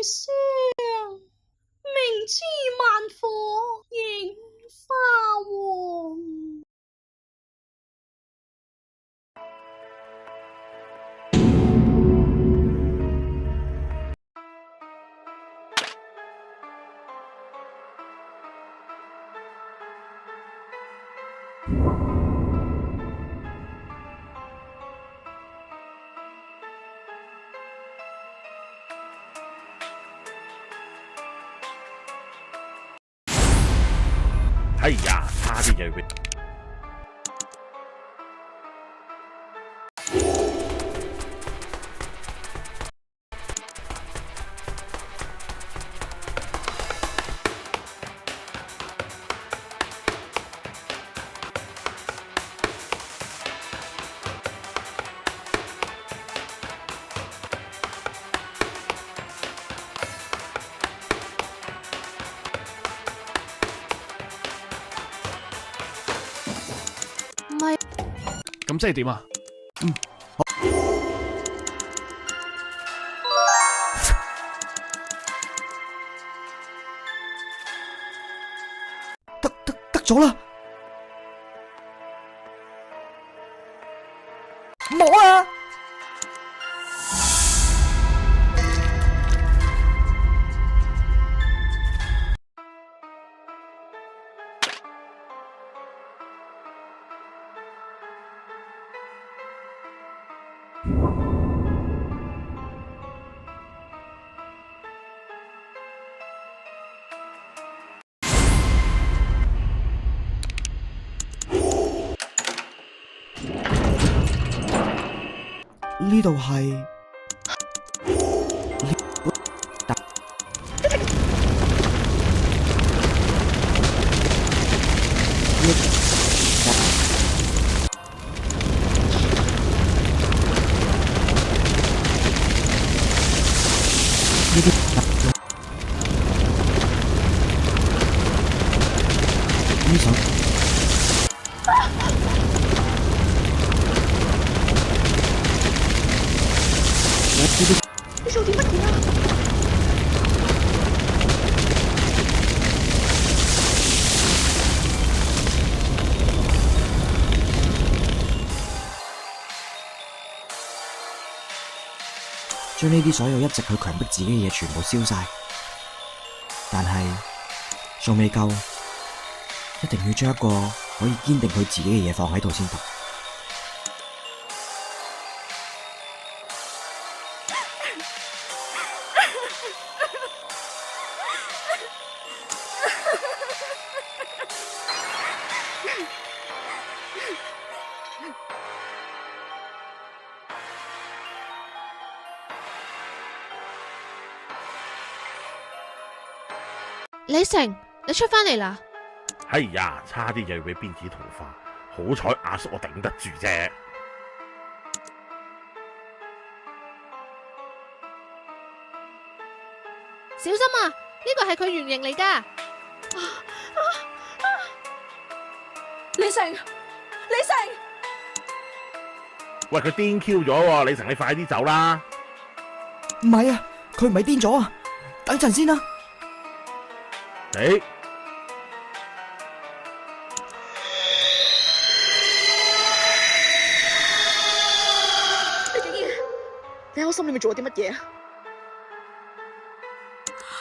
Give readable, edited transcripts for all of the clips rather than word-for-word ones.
上，明知萬火映花黃。哎呀，差啲就俾唔係，咁即係點啊？得咗啦！冇啊！呢度係呢首。你做啲乜嘢啊？將呢啲所有一直去強迫自己嘅嘢全部燒晒，但係仲未夠，一定要將一個可以堅定佢自己嘅嘢放喺度先得。李成，你出返嚟啦！哎呀，差啲就要俾辮子桃花，好彩阿叔我頂得住啫。小心啊！呢個係佢原型嚟㗎。李成，李成，喂，佢癲 Q 咗喎，李成你快啲走啦！唔係啊，佢唔係癲咗啊！等陣先啦。你竟然你喺我心裏面做咗啲乜嘢啊？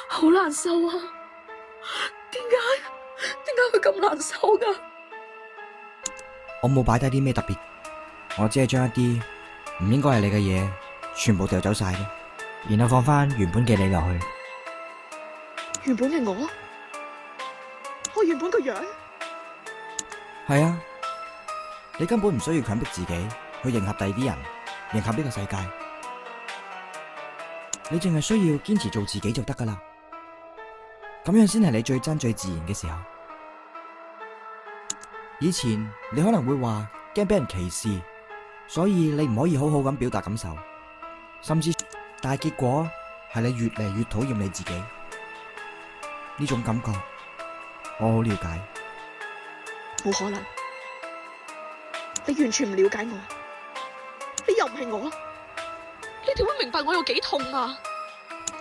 好難受啊！點解佢咁難受噶？我冇擺低啲咩特別，我只係將一啲唔應該係你嘅嘢全部掉走晒嘅，然後放翻原本嘅你落去。原本嘅我原本個樣。係啊，你根本唔需要強迫自己去迎合第二啲人，迎合呢個世界，你淨係需要堅持做自己就得噶啦。咁樣先係你最真最自然嘅時候。以前你可能會話驚俾人歧視，所以你唔可以好好咁表達感受，甚至但係結果係你越嚟越討厭你自己。呢種感覺我好了解。冇可能，你完全唔了解我，你又唔係我，你點會明白我有幾痛啊？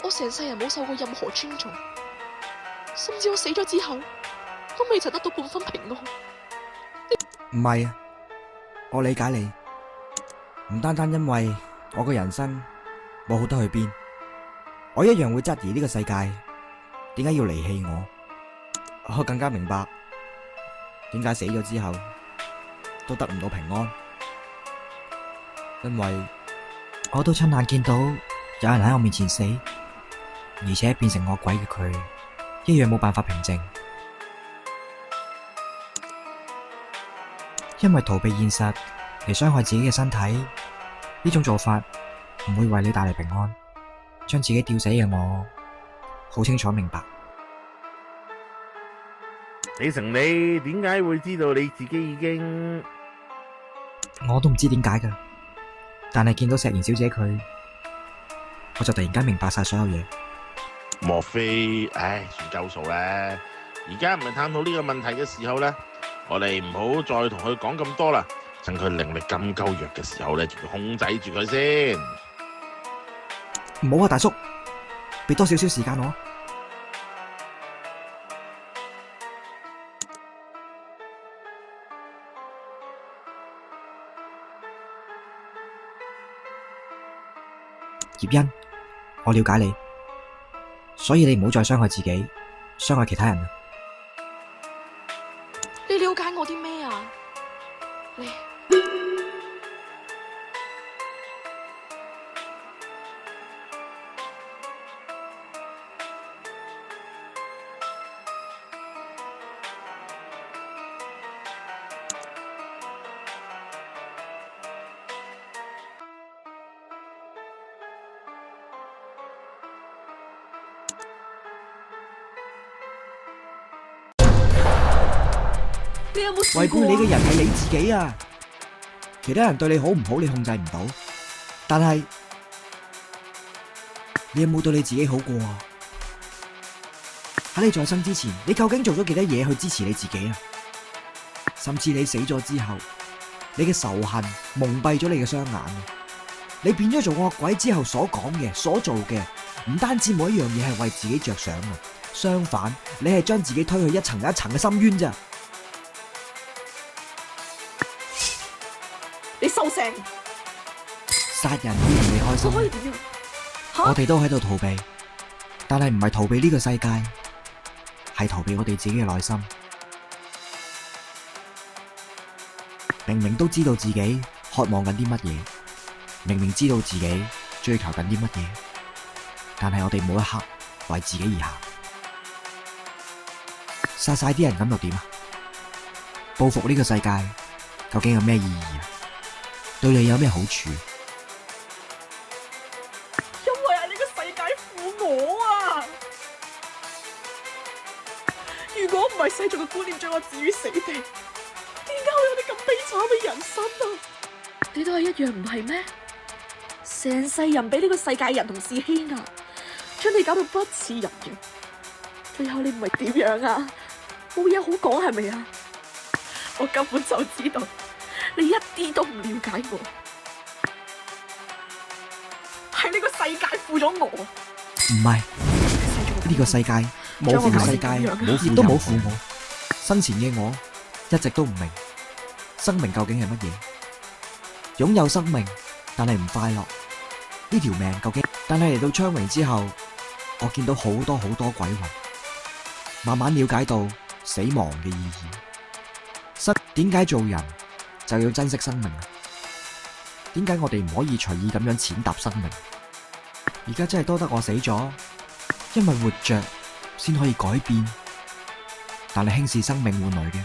我成世人冇受過任何尊重，甚至我死咗之後都未曾得到半分平安。唔係啊，我理解你，唔單單因為我嘅人生冇好得去邊，我一樣會質疑呢個世界點解要離棄我。我更加明白點解死咗之後都得唔到平安，因為我都親眼見到有人喺我面前死，而且變成惡鬼嘅佢一樣冇辦法平靜，因為逃避現實嚟傷害自己嘅身體，呢種做法唔會為你帶嚟平安。將自己吊死嘅我好清楚明白。李成，你點解會知道你自己已經？我都唔知點解㗎，但係見到石妍小姐佢，我就突然間明白晒所有嘢。莫非算夠數咧？而家唔係探討呢個問題嘅時候咧，我哋唔好再同佢講咁多啦。趁佢靈力咁夠弱嘅時候咧，就要控制住佢先。唔好啊，大叔，俾多少少時間我。葉欣，我了解你，所以你唔好再傷害自己，傷害其他人啦。你了解我啲咩啊？你有冇試過違背你嘅人係你自己啊！其他人對你好唔好，你控制唔到，但係你有冇對你自己好過啊？喺你在生之前，你究竟做咗幾多嘢去支持你自己啊？甚至你死咗之後，你嘅仇恨蒙蔽咗你嘅雙眼啊！你變咗做惡鬼之後所講嘅、所做嘅，唔單止每一樣嘢係為自己着想啊，相反，你係將自己推去一層一層嘅深淵咋。你收聲！殺人會令你開我可以心，點樣？我哋都喺度逃避，但係唔係逃避呢個世界，係逃避我哋自己嘅內心。明明都知道自己渴望緊啲乜嘢，明明知道自己追求緊啲乜嘢，但係我哋冇一刻為自己而行。殺晒啲人咁又點啊？報復呢個世界究竟有咩意義啊？對你有咩好處？因為係呢個世界負我啊！如果唔係世俗嘅觀念將我置於死地，點解會有啲咁悲慘嘅人生啊？你都係一樣唔係咩？成世人俾呢個世界人同事牽啊，將你搞到不似人形，最後你唔係點樣啊？冇嘢好講係咪啊？我根本就知道你一啲都唔了解我，係呢個世界負咗我。唔係，呢個世界冇負世界，亦都冇負我。生前嘅我一直都唔明生命究竟係乜嘢，擁有生命但係唔快樂，呢條命究竟？但係嚟到昌榮之後，我見到好多好多鬼魂，慢慢了解到死亡嘅意義。點解做人就要珍惜生命？點解我哋唔可以隨意咁樣踐踏生命？而家真係多得我死咗，因為活着先可以改變。但係輕視生命換來嘅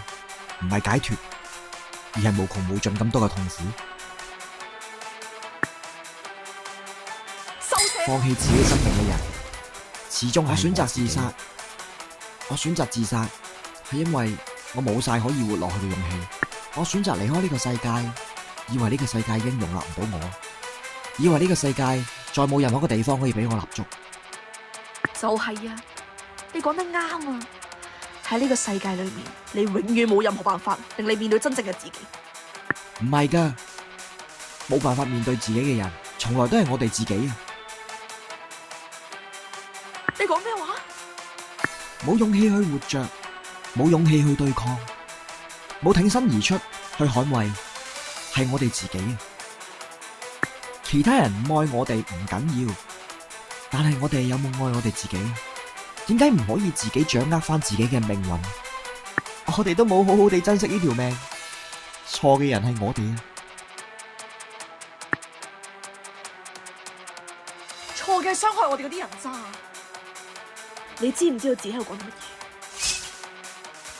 唔係解脫，而係無窮無盡咁多嘅痛苦。放棄自己生命嘅人，始終係選擇自殺。我選擇自殺係因為我冇晒可以活落去嘅勇氣。我選擇離開呢個世界，以為呢個世界已經容納唔到我，以為呢個世界再冇任何一個地方可以俾我立足。就係啊，你講得啱啊！喺呢個世界裏面，你永遠冇任何辦法令你面對真正嘅自己。唔係噶，冇辦法面對自己嘅人，從來都係我哋自己啊！你講咩話？冇勇氣去活着，冇勇氣去對抗，冇挺身而出去捍衛，係我哋自己。其他人唔愛我哋唔緊要，但係我哋有冇愛我哋自己？點解唔可以自己掌握翻自己嘅命運？我哋都冇好好地珍惜呢條命，錯嘅人係我哋啊！錯嘅傷害我哋嗰啲人渣，你知唔知道自己喺度講乜嘢？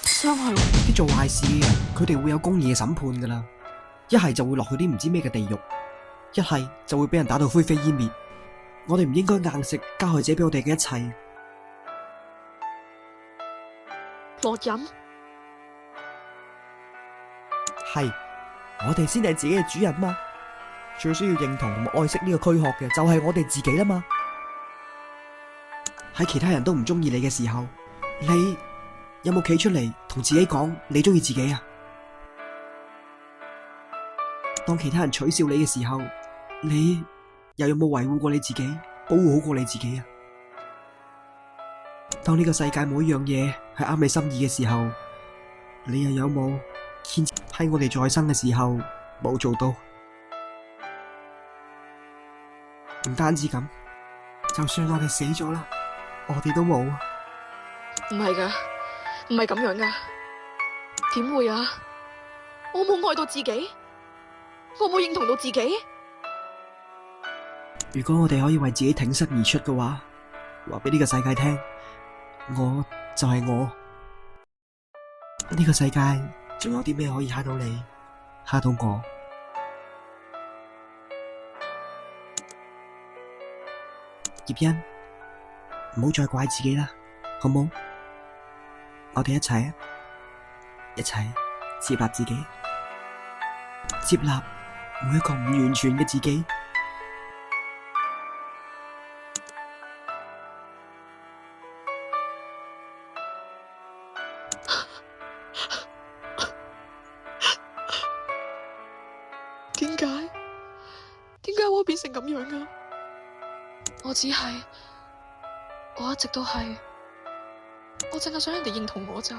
傷害我啲做壞事嘅人，佢哋會有公義嘅審判噶啦，一係就會落去啲唔知咩嘅地獄，一係就會俾人打到灰飛煙滅。我哋唔應該硬食加害者俾我哋嘅一切。落忍，係我哋先係自己嘅主人嘛，最需要認同同埋愛惜呢個軀殼嘅就係我哋自己啦嘛。喺其他人都唔中意你嘅時候，你有冇企出嚟同自己講你中意自己啊？當其他人取笑你嘅時候，你又有冇維護過你自己，保護好過你自己啊？當呢個世界冇一樣嘢係啱你心意嘅時候，你又有冇堅持喺我哋在生嘅時候冇做到？唔單止咁，就算我哋死咗啦，我哋都冇啊！唔係噶，唔係咁樣噶，點會啊？我冇愛到自己，我冇認同到自己。如果我哋可以為自己挺身而出嘅話，話俾呢個世界聽，我就係我。呢個世界仲有啲咩可以嚇到你，嚇到我？葉欣，唔好再怪自己啦，好冇？我哋一齊接納自己，接納每一個唔完全嘅自己。點解我會變成咁樣噶？我一直都係，我淨係想人哋認同我咋。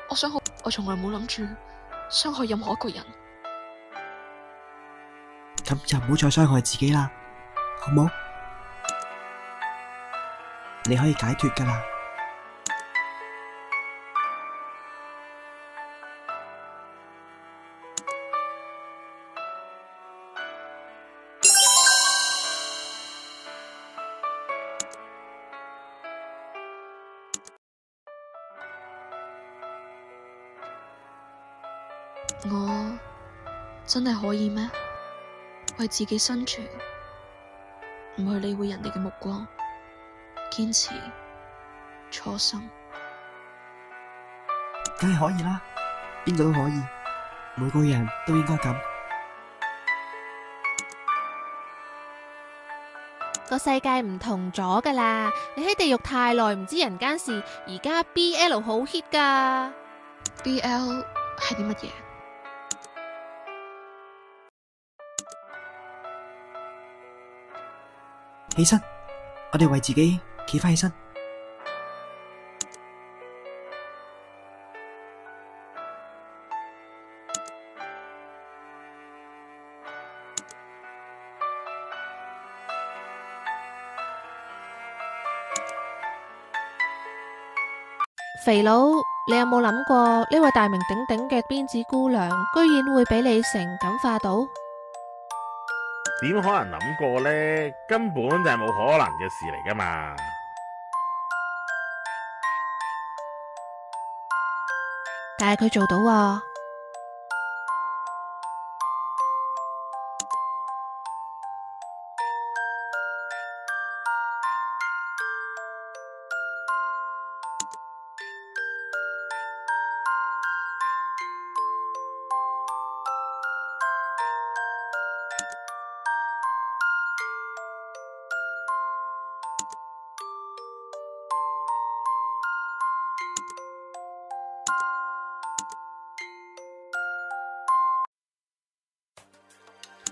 我從來冇諗住傷害任何一個人。咁就唔好再傷害自己啦，好冇？你可以解脫噶啦。我真係可以咩？為自己生存，唔去理會人哋嘅目光，堅持初心。梗係可以啦，邊個都可以，每個人都應該咁。個世界唔同咗噶啦，你喺地獄太耐唔知人間事，而家 BL 好 hit 噶。BL 係啲乜嘢？起身，我哋為自己企返起身。肥佬，你有冇諗過呢位大名鼎鼎嘅辮子姑娘，居然會俾李成感化到？點可能諗過呢？根本就係冇可能嘅事嚟噶嘛！但係佢做到喎。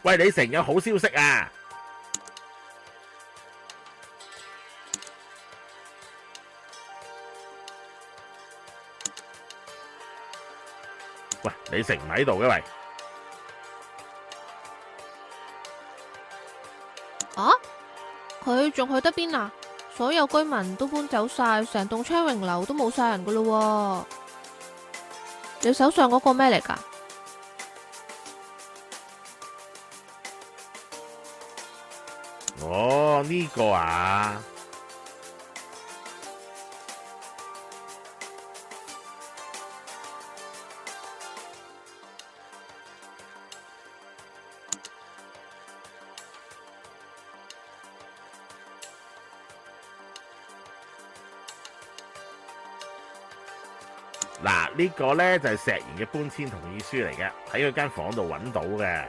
喂，李成有好消息啊！喂，李成唔喺度嘅喂。啊？佢仲去得邊啊？所有居民都搬走晒，成棟昌榮樓都冇晒人噶咯喎。你手上嗰個咩嚟噶？哦，呢個啊，嗱，呢個呢就係石賢嘅搬遷同意書嚟嘅，喺佢間房度揾到嘅。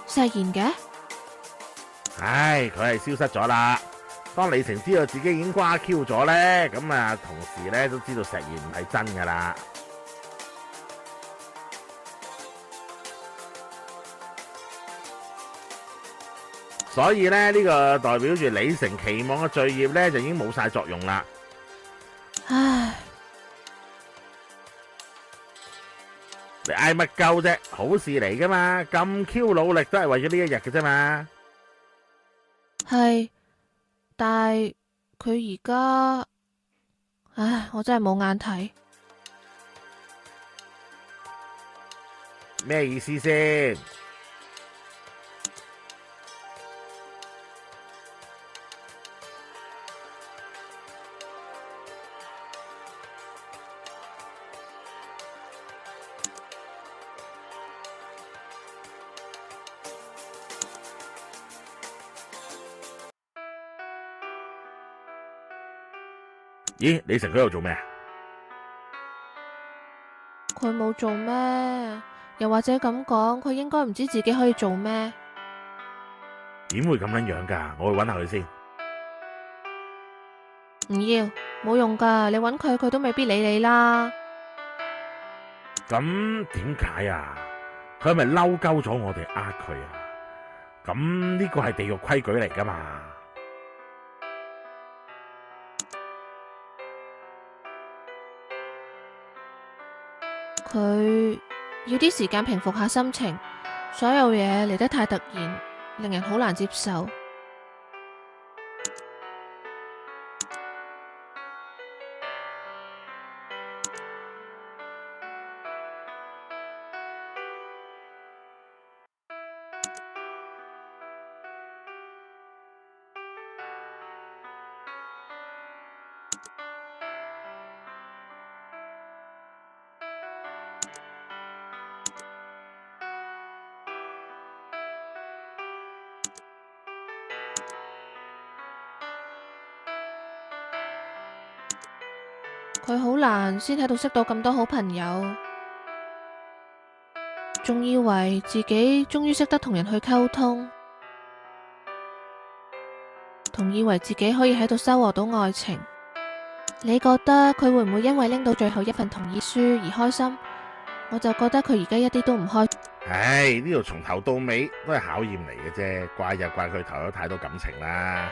石賢嘅？唉，佢係消失咗啦。當李成知道自己已經瓜 Q 咗呢，咁啊，同時呢都知道石賢唔係真噶啦。所以呢，呢個代表住李成期望嘅罪業呢，就已經冇晒作用啦。唉，你嗌乜鳩啫？好事嚟噶嘛，咁 Q 努力都係為咗呢一日嘅啫嘛。係，但係佢而家，唉，我真係冇眼睇。咩意思先？咦，李成佢喺度做咩啊？佢冇做咩？又或者咁講，佢應該唔知自己可以做咩？點會咁樣樣噶？我去搵下佢先。唔要，冇用噶，你搵佢，佢都未必理你啦。咁點解啊？佢係咪嬲鳩咗我哋呃佢啊？咁呢個係地獄規矩嚟噶嘛？佢要啲時間平復下心情，所有嘢嚟得太突然，令人好難接受。佢好難先喺度識到咁多好朋友，仲以為自己終於識得同人去溝通，同以為自己可以喺度收穫到愛情。你覺得佢會唔會因為拎到最後一份同意書而開心？我就覺得佢而家一啲都唔開心。唉，呢度從頭到尾都係考驗嚟嘅啫，怪就怪佢投咗太多感情啦。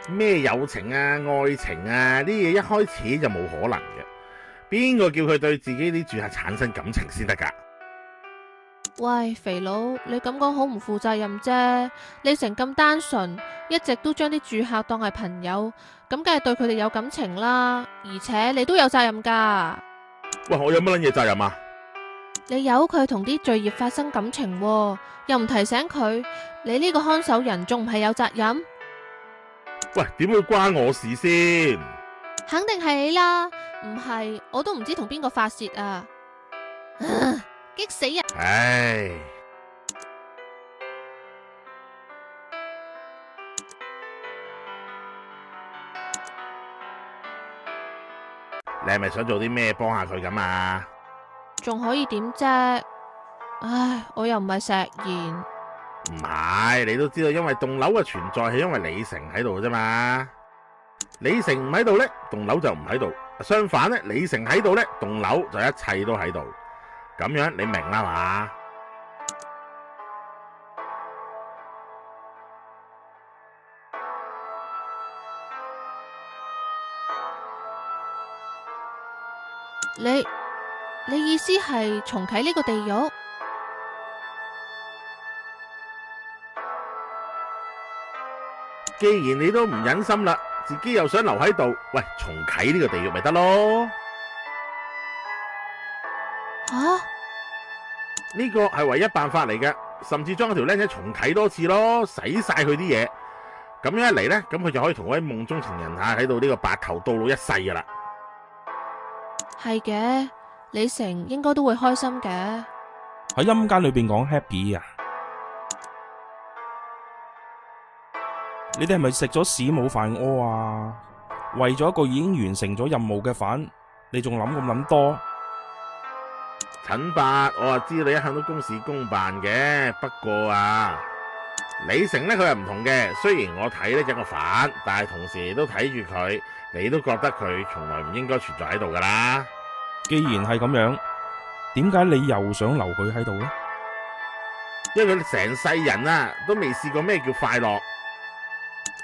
咩友情啊、愛情啊，呢嘢一開始就冇可能嘅。邊個叫佢對自己啲住客產生感情先得噶？喂，肥佬，你咁講好唔負責任啫。你成咁單純，一直都將啲住客當係朋友，咁梗係對佢哋有感情啦。而且你都有責任噶。喂，我有乜撚嘢責任啊？你由佢同啲罪業發生感情喎，又唔提醒佢，你呢個看守人仲唔係有責任？喂，點會關我事先？肯定係你啦，唔係我都唔知同邊個發洩啊！激死人！唉，你係咪想做啲咩幫下佢咁啊？仲可以點啫？唉，我又唔係石賢。唔係，你都知道，因為棟樓嘅存在係因為李成喺度嘅啫嘛。李成唔喺度呢，棟樓就唔喺度。相反呢，李成喺度呢，棟樓就一切都喺度。咁樣你明啦嘛？你意思係重啟呢個地獄？既然你都唔忍心啦，自己又想留喺度，喂，重啟呢個地獄咪得咯？吓、呢個係唯一辦法嚟嘅，甚至將嗰條僆仔重啟多次咯，洗晒佢啲嘢。咁樣一嚟呢，咁佢就可以同嗰位夢中情人喺度呢個白頭到老一世噶啦。係嘅，李成應該都會開心嘅。喺陰間裏邊講 happy 啊！你哋係咪食咗屎冇飯屙啊？為咗一個已經完成咗任務嘅飯，你仲諗咁諗多？陳伯，我知你一向都公事公辦嘅，不過啊，李成呢，佢係唔同嘅。雖然我睇呢隻個飯，但係同時都睇住佢，你都覺得佢從來唔應該存在喺度噶啦。既然係咁樣，點解你又想留佢喺度呢？因為佢成世人啊都未試過咩叫快樂。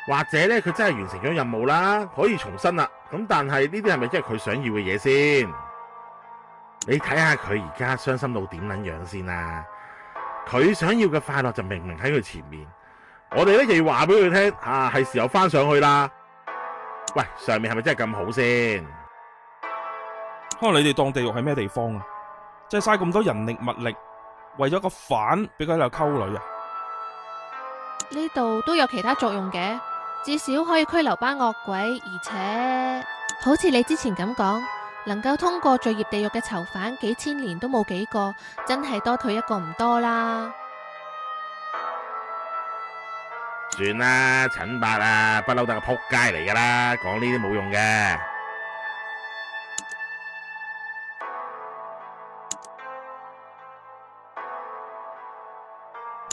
或者咧，佢真係完成咗任務啦，可以重生啦。咁但係呢啲係咪真係佢想要嘅嘢先？你睇下佢而家傷心到點撚樣先啊！佢想要嘅快樂就明明喺佢前面，我哋咧就要話俾佢聽啊，係時候翻上去啦。喂，上面係咪真係咁好先？可能你哋當地獄係咩地方啊？即係嘥咁多人力物力，為咗個飯俾佢喺度溝女啊？呢度都有其他作用嘅，至少可以拘留班惡鬼，而且好似你之前咁講，能夠通過罪孽地獄嘅囚犯幾千年都冇幾個，真係多佢一個唔多啦。算啦，陳伯啊，不嬲得個撲街嚟噶啦，講呢啲冇用嘅。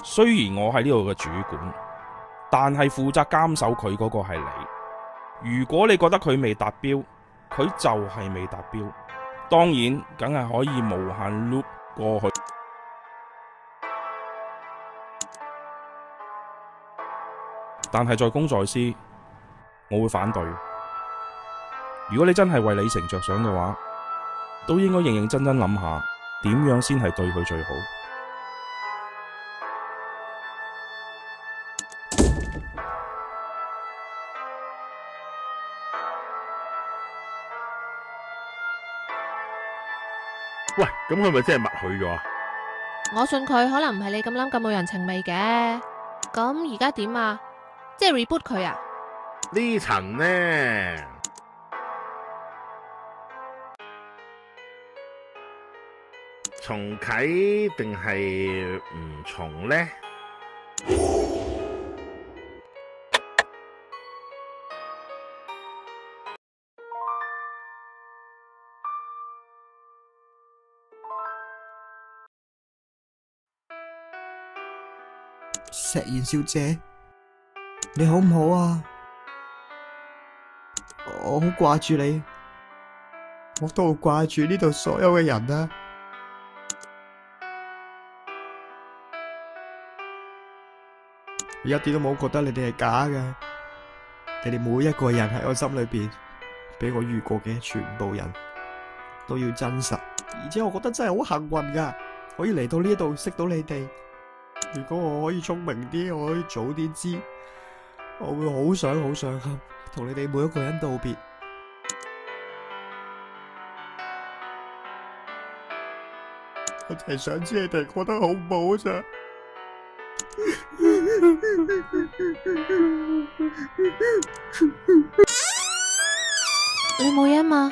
雖然我係呢度嘅主管，但係負責監守佢嗰個係你。如果你覺得佢未達標，佢就係未達標。當然，梗係可以無限 loop 過去。但係在公在私，我會反對。如果你真係為李成着想嘅話，都應該認認真真諗下，點樣先係對佢最好。喂，咁佢咪真係默許咗啊？我信佢可能唔係你咁諗咁冇人情味嘅。咁而家點啊？即係 reboot 佢啊？呢層呢，重啟定係唔重呢？石賢小姐，你好唔好啊？我好掛住你，我都好掛住呢度所有嘅人啊！我一啲都冇覺得你哋係假嘅，你哋每一個人喺我心裏邊，俾我遇過嘅全部人都要真實，而且我覺得真係好幸運噶，可以嚟到呢度識到你哋。如果我可以聰明啲，我可以早啲知，我會好想同你哋每一個人道別。我淨係想知你哋覺得好唔好咋？你冇嘢嘛？